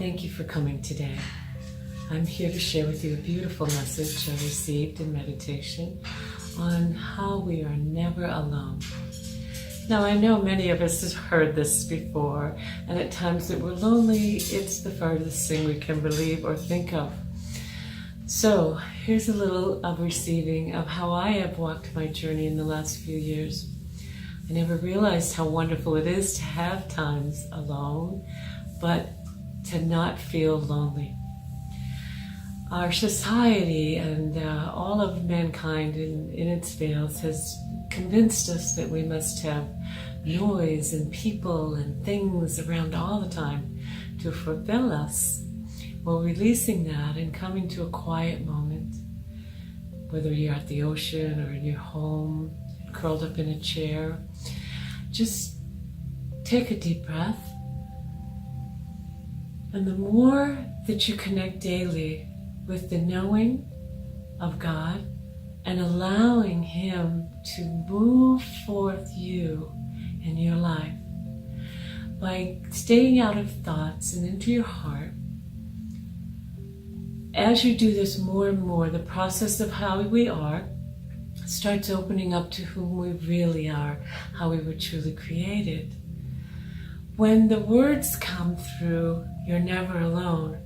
Thank you for coming today. I'm here to share with you a beautiful message I received in meditation on how we are never alone. Now, I know many of us have heard this before, and at times that we're lonely, it's the farthest thing we can believe or think of. So, here's a little of receiving of how I have walked my journey in the last few years. I never realized how wonderful it is to have times alone, but to not feel lonely. Our society and all of mankind in its veils has convinced us that we must have noise and people and things around all the time to fulfill us. Well, releasing that and coming to a quiet moment, whether you're at the ocean or in your home, curled up in a chair, just take a deep breath. And the more that you connect daily with the knowing of God and allowing Him to move forth you in your life by staying out of thoughts and into your heart, as you do this more and more, the process of how we are starts opening up to whom we really are, how we were truly created. When the words come through, you're never alone,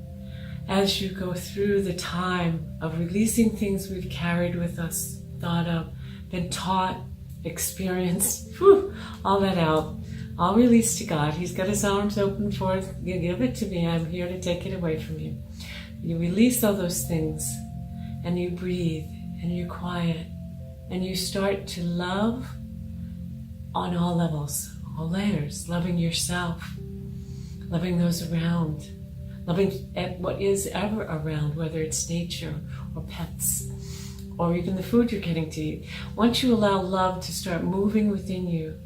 as you go through the time of releasing things we've carried with us, thought of, been taught, experienced, all that out, all released to God. He's got His arms open for it. You give it to me. I'm here to take it away from you. You release all those things, and you breathe, and you're quiet, and you start to love on all levels, all layers, loving yourself, loving those around, loving what is ever around, whether it's nature or pets or even the food you're getting to eat. Once you allow love to start moving within you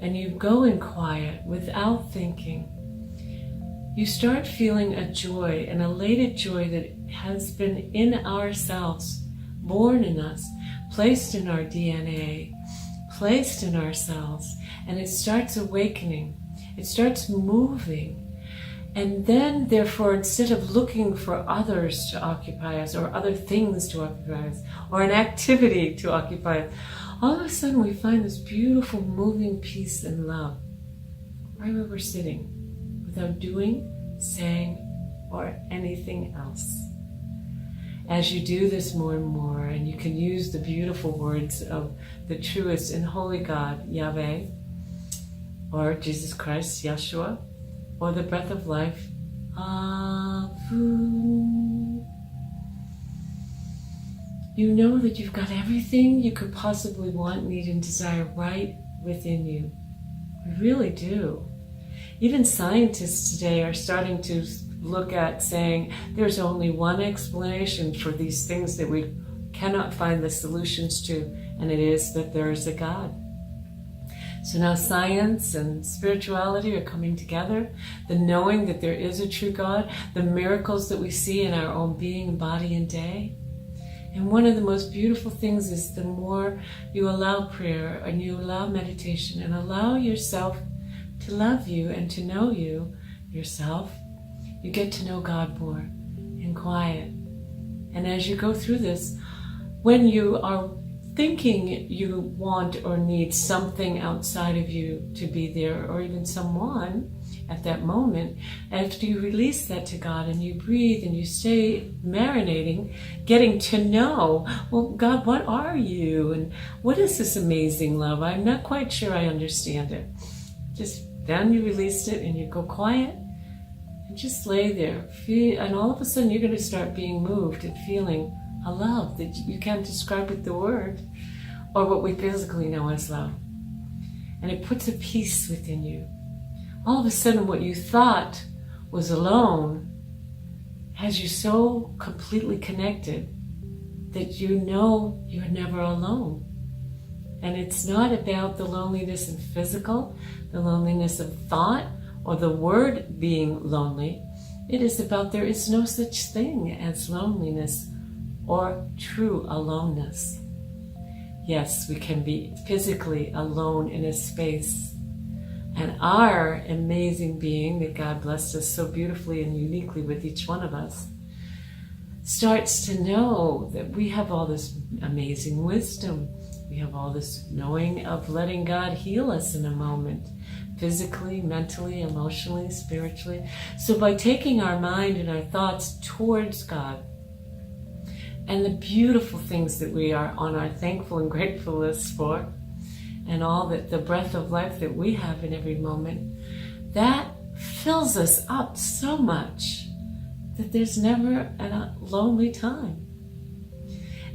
and you go in quiet without thinking, you start feeling a joy, an elated joy that has been in ourselves, born in us, placed in our DNA, placed in our cells, and it starts awakening. It starts moving. And then, therefore, instead of looking for others to occupy us or other things to occupy us or an activity to occupy us, all of a sudden we find this beautiful moving peace and love right where we're sitting without doing, saying, or anything else. As you do this more and more, and you can use the beautiful words of the truest and holy God, Yahweh, or Jesus Christ, Yeshua, or the breath of life, Avu. You know that you've got everything you could possibly want, need, and desire right within you. We really do. Even scientists today are starting to look at saying there's only one explanation for these things that we cannot find the solutions to, and it is that there is a God. So now science and spirituality are coming together, the knowing that there is a true God, the miracles that we see in our own being, body, and day. And one of the most beautiful things is the more you allow prayer and you allow meditation and allow yourself to love you and to know you, yourself, you get to know God more in quiet. And as you go through this, when you are thinking you want or need something outside of you to be there, or even someone at that moment, after you release that to God and you breathe and you stay marinating, getting to know, well, God, what are you? And what is this amazing love? I'm not quite sure I understand it. Just then you released it and you go quiet and just lay there. And all of a sudden you're going to start being moved and feeling a love that you can't describe with the word or what we physically know as love. And it puts a peace within you. All of a sudden what you thought was alone has you so completely connected that you know you're never alone. And it's not about the loneliness of physical, the loneliness of thought, or the word being lonely. It is about there is no such thing as loneliness or true aloneness. Yes, we can be physically alone in a space, And our amazing being that God blessed us so beautifully and uniquely with each one of us starts to know that we have all this amazing wisdom. We have all this knowing of letting God heal us in a moment, physically, mentally, emotionally, spiritually. So by taking our mind and our thoughts towards God and the beautiful things that we are on our thankful and grateful list for, and all that the breath of life that we have in every moment, that fills us up so much that there's never a lonely time.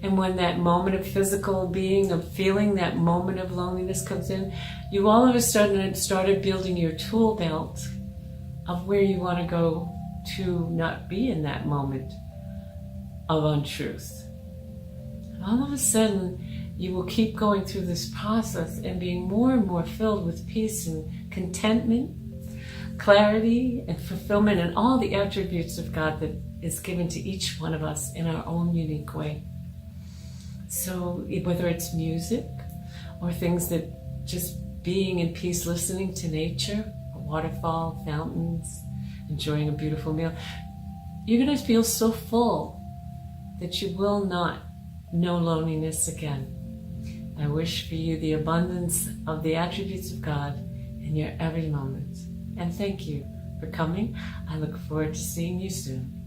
And when that moment of physical being, of feeling that moment of loneliness comes in, you all of a sudden started building your tool belt of where you want to go to not be in that moment of untruth. And all of a sudden, you will keep going through this process and being more and more filled with peace and contentment, clarity and fulfillment, and all the attributes of God that is given to each one of us in our own unique way. So whether it's music or things that just being in peace, listening to nature, a waterfall, fountains, enjoying a beautiful meal, you're going to feel so full that you will not know loneliness again. I wish for you the abundance of the attributes of God in your every moment. And thank you for coming. I look forward to seeing you soon.